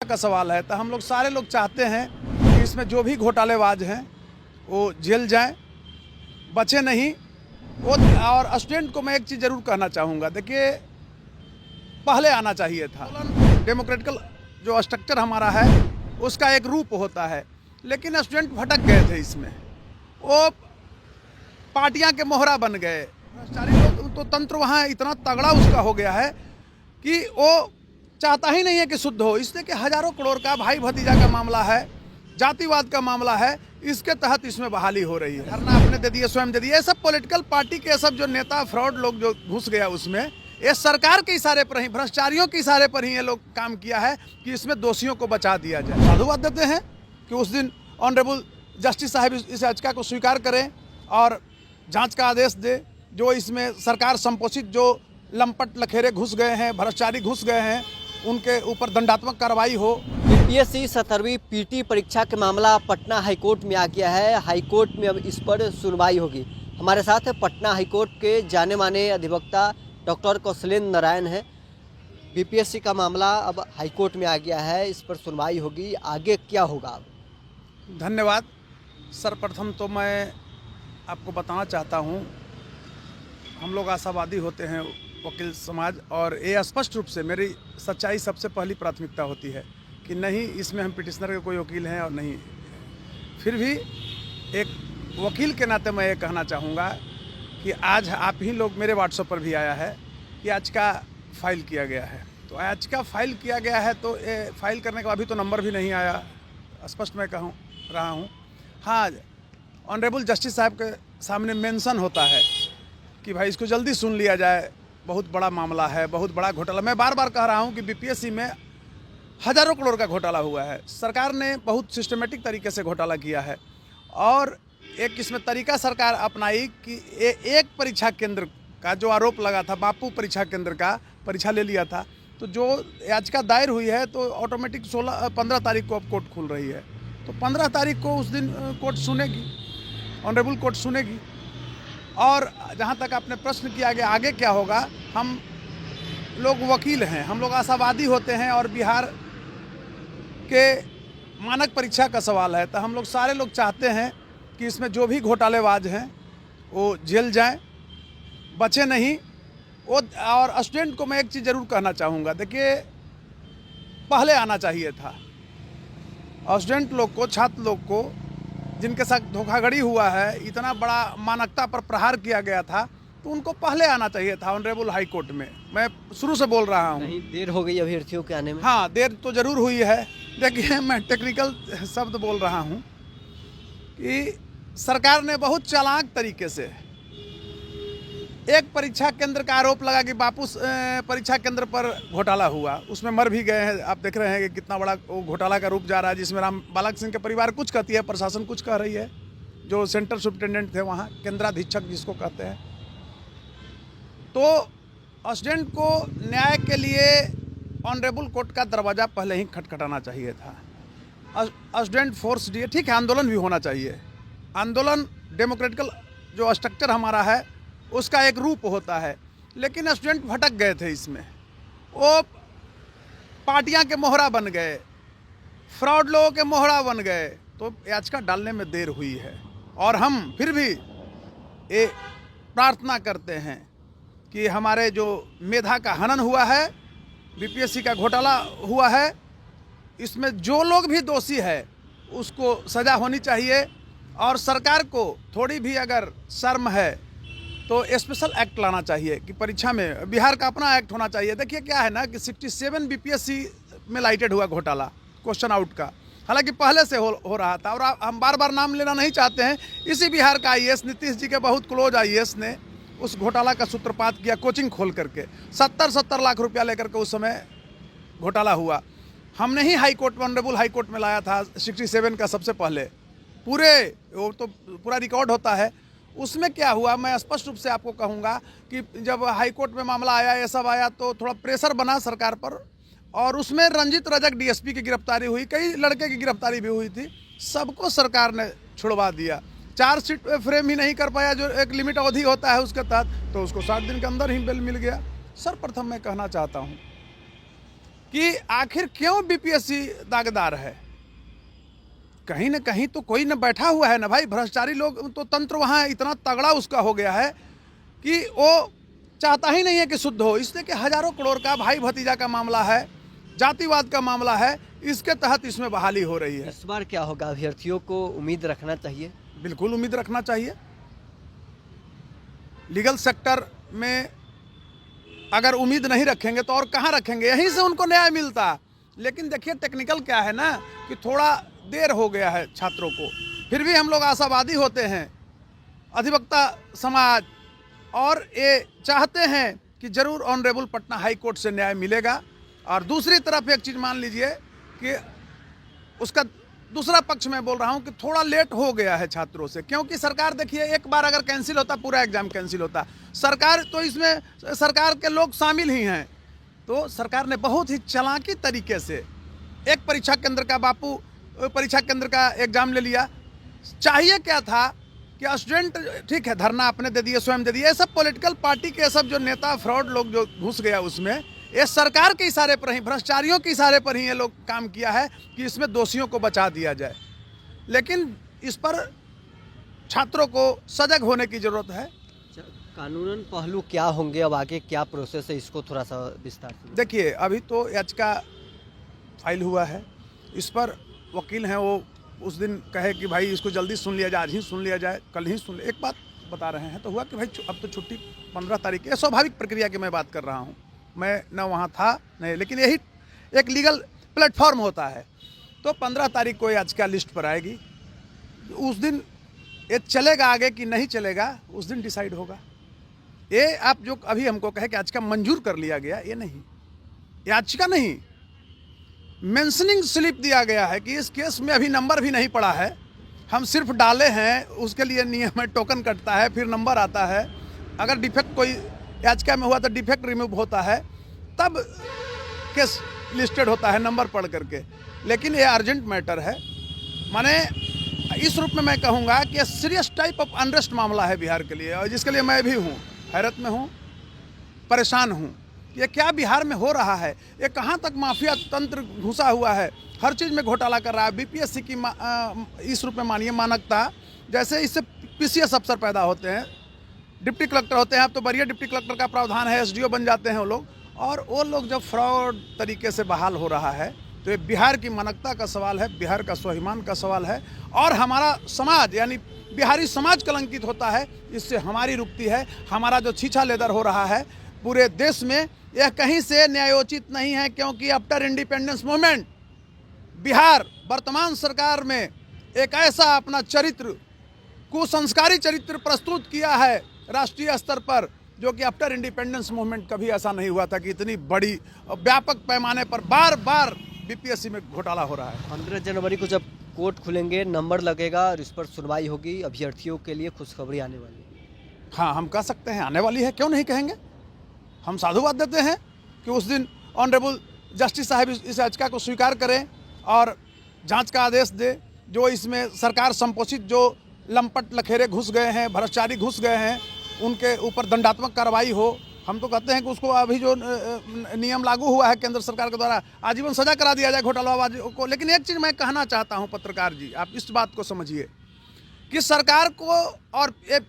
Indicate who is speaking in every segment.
Speaker 1: का सवाल है, तो हम लोग सारे लोग चाहते हैं कि इसमें जो भी घोटालेबाज हैं वो जेल जाएं, बचे नहीं। वो और स्टूडेंट को मैं एक चीज़ ज़रूर कहना चाहूँगा, देखिए पहले आना चाहिए था। डेमोक्रेटिकल जो स्ट्रक्चर हमारा है उसका एक रूप होता है, लेकिन स्टूडेंट भटक गए थे इसमें, वो पार्टियां के मोहरा बन गए। भ्रष्टाचारी लोग तो तंत्र वहाँ इतना तगड़ा उसका हो गया है कि वो चाहता ही नहीं है कि शुद्ध हो, इसलिए कि हजारों करोड़ का भाई भतीजा का मामला है, जातिवाद का मामला है, इसके तहत इसमें बहाली हो रही है। धरना आपने दे दिए, स्वयं दे दिए, ये सब पॉलिटिकल पार्टी के सब जो नेता फ्रॉड लोग जो घुस गया उसमें, ये सरकार के इशारे पर ही, भ्रष्टाचारियों के इशारे पर ही ये लोग काम किया है कि इसमें दोषियों को बचा दिया जाए। साधुवाद देते हैं कि उस दिन ऑनरेबल जस्टिस साहब इस याचिका को स्वीकार करें और जांच का आदेश दे। जो इसमें सरकार संपोषित जो लंपट लखेरे घुस गए हैं, भ्रष्टाचारी घुस गए हैं, उनके ऊपर दंडात्मक कार्रवाई हो।
Speaker 2: बीपीएससी 17वीं पीटी परीक्षा का मामला पटना हाईकोर्ट में आ गया है। हाईकोर्ट में अब इस पर सुनवाई होगी। हमारे साथ पटना हाईकोर्ट के जाने माने अधिवक्ता डॉक्टर कौशलेंद्र नारायण है। बीपीएससी का मामला अब हाईकोर्ट में आ गया है, इस पर सुनवाई होगी, आगे क्या होगा? अब
Speaker 1: धन्यवाद। सर्वप्रथम तो मैं आपको बताना चाहता हूँ, हम लोग आशावादी होते हैं वकील समाज, और ये स्पष्ट रूप से मेरी सच्चाई सबसे पहली प्राथमिकता होती है कि नहीं इसमें हम पिटिशनर के कोई वकील हैं और नहीं। फिर भी एक वकील के नाते मैं ये कहना चाहूँगा कि आज आप ही लोग, मेरे व्हाट्सएप पर भी आया है कि आज का फाइल किया गया है, तो आज का फाइल किया गया है, तो ये फाइल करने का अभी तो नंबर भी नहीं आया, स्पष्ट मैं कहूँ रहा हूँ। हाँ, ऑनरेबल जस्टिस साहब के सामने मेंशन होता है कि भाई इसको जल्दी सुन लिया जाए, बहुत बड़ा मामला है, बहुत बड़ा घोटाला। मैं बार बार कह रहा हूँ कि बीपीएससी में हजारों करोड़ का घोटाला हुआ है, सरकार ने बहुत सिस्टमेटिक तरीके से घोटाला किया है, और एक इसमें तरीका सरकार अपनाई कि एक परीक्षा केंद्र का जो आरोप लगा था, बापू परीक्षा केंद्र का परीक्षा ले लिया था, तो जो याचिका दायर हुई है तो ऑटोमेटिक 15 तारीख को अब कोर्ट खुल रही है, तो 15 तारीख को उस दिन कोर्ट सुनेगी, ऑनरेबल कोर्ट सुनेगी। और जहाँ तक आपने प्रश्न किया कि आगे क्या होगा, हम लोग वकील हैं, हम लोग आशावादी होते हैं, और बिहार के मानक परीक्षा का सवाल है, तो हम लोग सारे लोग चाहते हैं कि इसमें जो भी घोटालेबाज हैं वो जेल जाएं, बचे नहीं। वो और स्टूडेंट को मैं एक चीज़ ज़रूर कहना चाहूँगा, देखिए पहले आना चाहिए था। स्टूडेंट लोग को, छात्र लोग को जिनके साथ धोखाधड़ी हुआ है, इतना बड़ा मानवता पर प्रहार किया गया था, तो उनको पहले आना चाहिए था ऑनरेबल हाई कोर्ट में। मैं शुरू से बोल रहा हूँ।
Speaker 2: नहीं, देर हो गई अभ्यर्थियों के आने में।
Speaker 1: हाँ, देर तो ज़रूर हुई है। देखिए, मैं टेक्निकल शब्द बोल रहा हूँ कि सरकार ने बहुत चालाक तरीके से एक परीक्षा केंद्र का आरोप लगा कि बापू परीक्षा केंद्र पर घोटाला हुआ, उसमें मर भी गए हैं। आप देख रहे हैं कि कितना बड़ा वो घोटाला का रूप जा रहा है, जिसमें राम बालक सिंह के परिवार कुछ कहती है, प्रशासन कुछ कह रही है, जो सेंटर सुप्रिटेंडेंट थे वहाँ, केंद्राधीक्षक जिसको कहते हैं। तो स्टूडेंट को न्याय के लिए ऑनरेबल कोर्ट का दरवाज़ा पहले ही खटखटाना चाहिए था। स्टूडेंट फोर्स दिए, ठीक है, आंदोलन भी होना चाहिए। आंदोलन डेमोक्रेटिकल जो स्ट्रक्चर हमारा है उसका एक रूप होता है, लेकिन स्टूडेंट भटक गए थे इसमें, वो पार्टियां के मोहरा बन गए, फ्रॉड लोगों के मोहरा बन गए, तो याचिका डालने में देर हुई है। और हम फिर भी ये प्रार्थना करते हैं कि हमारे जो मेधा का हनन हुआ है, बीपीएससी का घोटाला हुआ है, इसमें जो लोग भी दोषी है उसको सज़ा होनी चाहिए, और सरकार को थोड़ी भी अगर शर्म है तो स्पेशल एक्ट लाना चाहिए कि परीक्षा में बिहार का अपना एक्ट होना चाहिए। देखिए क्या है ना कि 67 बीपीएससी में लाइटेड हुआ घोटाला क्वेश्चन आउट का, हालांकि पहले से हो रहा था, और हम बार बार नाम लेना नहीं चाहते हैं। इसी बिहार का आईएएस, नीतीश जी के बहुत क्लोज आईएएस ने उस घोटाला का सूत्रपात किया, कोचिंग खोल करके 70-70 लाख रुपया लेकर के उस समय घोटाला हुआ। हमने ही हाई कोर्ट में, ऑनरेबल हाई कोर्ट में लाया था 67 का सबसे पहले, पूरे वो तो पूरा रिकॉर्ड होता है। उसमें क्या हुआ, मैं स्पष्ट रूप से आपको कहूँगा कि जब हाई कोर्ट में मामला आया, ये सब आया, तो थोड़ा प्रेशर बना सरकार पर, और उसमें रंजित रजक डीएसपी की गिरफ्तारी हुई, कई लड़के की गिरफ्तारी भी हुई थी, सबको सरकार ने छुड़वा दिया। चार्जशीट फ्रेम ही नहीं कर पाया, जो एक लिमिट अवधि होता है उसके तहत, तो उसको 60 दिन के अंदर ही बेल मिल गया। सर्वप्रथम मैं कहना चाहता हूँ कि आखिर क्यों बीपीएससी दागदार है। कहीं ना कहीं तो कोई न बैठा हुआ है ना भाई, भ्रष्टाचारी लोग तो तंत्र वहाँ इतना तगड़ा उसका हो गया है कि वो चाहता ही नहीं है कि शुद्ध हो, इसलिए कि हजारों करोड़ का भाई भतीजा का मामला है, जातिवाद का मामला है, इसके तहत इसमें बहाली हो रही है।
Speaker 2: इस बार क्या होगा, अभ्यर्थियों को उम्मीद रखना चाहिए?
Speaker 1: बिल्कुल उम्मीद रखना चाहिए। लीगल सेक्टर में अगर उम्मीद नहीं रखेंगे तो और कहाँ रखेंगे, यहीं से उनको न्याय मिलता। लेकिन देखिए टेक्निकल क्या है ना कि थोड़ा देर हो गया है छात्रों को, फिर भी हम लोग आशावादी होते हैं, अधिवक्ता समाज, और ये चाहते हैं कि जरूर ऑनरेबल पटना हाई कोर्ट से न्याय मिलेगा। और दूसरी तरफ एक चीज़ मान लीजिए कि उसका दूसरा पक्ष मैं बोल रहा हूं कि थोड़ा लेट हो गया है छात्रों से, क्योंकि सरकार देखिए एक बार अगर कैंसिल होता पूरा एग्जाम कैंसिल होता। सरकार तो इसमें सरकार के लोग शामिल ही हैं, तो सरकार ने बहुत ही चालाकी तरीके से एक परीक्षा केंद्र का बापू परीक्षा केंद्र का एग्जाम ले लिया। चाहिए क्या था कि स्टूडेंट ठीक है धरना अपने दे दिए, स्वयं दे दिए, ये सब पॉलिटिकल पार्टी के सब जो नेता फ्रॉड लोग जो घुस गया उसमें, ये सरकार के इशारे पर ही, भ्रष्टाचारियों के इशारे पर ही ये लोग काम किया है कि इसमें दोषियों को बचा दिया जाए। लेकिन इस पर छात्रों को सजग होने की जरूरत है।
Speaker 2: कानूनन पहलू क्या होंगे, अब आगे क्या प्रोसेस है, इसको थोड़ा सा विस्तार से
Speaker 1: देखिए अभी तो याचिका फाइल हुआ है, इस पर वकील हैं वो उस दिन कहे कि भाई इसको जल्दी सुन लिया जाए, आज ही सुन लिया जाए, कल ही सुन लिया। एक बात बता रहे हैं तो हुआ कि भाई अब तो छुट्टी 15 तारीख की, स्वाभाविक प्रक्रिया की मैं बात कर रहा हूँ, मैं न वहाँ था नहीं, लेकिन यही एक लीगल प्लेटफॉर्म होता है। तो 15 तारीख को याचिका लिस्ट पर आएगी, उस दिन ये चलेगा आगे कि नहीं चलेगा उस दिन डिसाइड होगा। ये आप जो अभी हमको कहे कि याचिका मंजूर कर लिया गया, ये नहीं, याचिका नहीं, मेंशनिंग स्लिप दिया गया है कि इस केस में अभी नंबर भी नहीं पड़ा है, हम सिर्फ डाले हैं, उसके लिए नियम है, टोकन कटता है, फिर नंबर आता है, अगर डिफेक्ट कोई याचिका में हुआ तो डिफेक्ट रिमूव होता है, तब केस लिस्टेड होता है नंबर पढ़ करके। लेकिन ये अर्जेंट मैटर है, माने इस रूप में मैं कहूँगा कि सीरियस टाइप ऑफ अनरेस्ट मामला है बिहार के लिए, और जिसके लिए मैं भी हूँ, हैरत में हूँ, परेशान हूँ। ये क्या बिहार में हो रहा है, ये कहाँ तक माफिया तंत्र घुसा हुआ है, हर चीज़ में घोटाला कर रहा है। बीपीएससी की इस रूप में मानिए मानकता, जैसे इससे पीसीएस अफसर पैदा होते हैं, डिप्टी कलेक्टर होते हैं, अब तो बढ़िया डिप्टी कलेक्टर का प्रावधान है, एसडीओ बन जाते हैं वो लोग, और वो लोग जब फ्रॉड तरीके से बहाल हो रहा है तो ये बिहार की मानकता का सवाल है, बिहार का स्वाभिमान का सवाल है, और हमारा समाज यानी बिहारी समाज कलंकित होता है, इससे हमारी रुकती है। हमारा जो छीछा लेदर हो रहा है पूरे देश में, यह कहीं से न्यायोचित नहीं है, क्योंकि आफ्टर इंडिपेंडेंस मूवमेंट बिहार वर्तमान सरकार में एक ऐसा अपना चरित्र, कुसंस्कारी चरित्र प्रस्तुत किया है राष्ट्रीय स्तर पर, जो कि आफ्टर इंडिपेंडेंस मूवमेंट कभी ऐसा नहीं हुआ था कि इतनी बड़ी व्यापक पैमाने पर बार बार बीपीएससी में घोटाला हो रहा है।
Speaker 2: 15 जनवरी को जब कोर्ट खुलेंगे, नंबर लगेगा और इस पर सुनवाई होगी, अभ्यर्थियों के लिए खुशखबरी आने वाली है।
Speaker 1: हाँ, हम कह सकते हैं आने वाली है, क्यों नहीं कहेंगे। हम साधुवाद देते हैं कि उस दिन ऑनरेबल जस्टिस साहब इस याचिका को स्वीकार करें और जांच का आदेश दे। जो इसमें सरकार संपोषित जो लंपट लखेरे घुस गए हैं, भ्रष्टाचारी घुस गए हैं, उनके ऊपर दंडात्मक कार्रवाई हो। हम तो कहते हैं कि उसको अभी जो नियम लागू हुआ है केंद्र सरकार के द्वारा, आजीवन सजा करा दिया जाए घोटालाबाजों को। लेकिन एक चीज़ मैं कहना चाहता हूं पत्रकार जी, आप इस बात को समझिए कि सरकार को और ये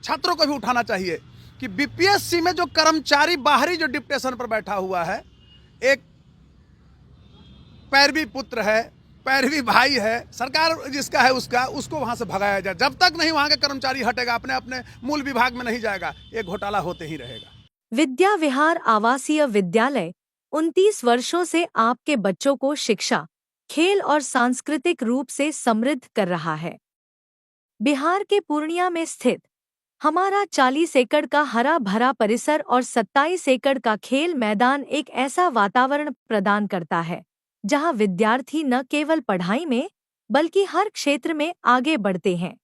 Speaker 1: छात्रों को भी उठाना चाहिए कि बीपीएससी में जो कर्मचारी बाहरी जो डिप्टेशन पर बैठा हुआ है, एक पैरवी पुत्र है, पैरवी भाई है, सरकार जिसका है उसको वहां से भगाया जाए। जब तक नहीं वहां के कर्मचारी हटेगा, अपने अपने मूल विभाग में नहीं जाएगा, ये घोटाला होते ही रहेगा।
Speaker 3: विद्या विहार आवासीय विद्यालय 29 वर्षों से आपके बच्चों को शिक्षा, खेल और सांस्कृतिक रूप से समृद्ध कर रहा है। बिहार के पूर्णिया में स्थित हमारा 40 एकड़ का हरा भरा परिसर और 27 एकड़ का खेल मैदान एक ऐसा वातावरण प्रदान करता है जहां विद्यार्थी न केवल पढ़ाई में बल्कि हर क्षेत्र में आगे बढ़ते हैं।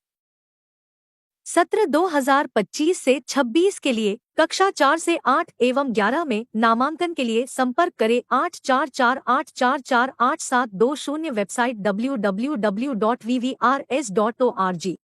Speaker 3: सत्र 2025 से 26 के लिए कक्षा 4 से 8 एवं 11 में नामांकन के लिए संपर्क करें 8448448720। Website www.vvrs.org।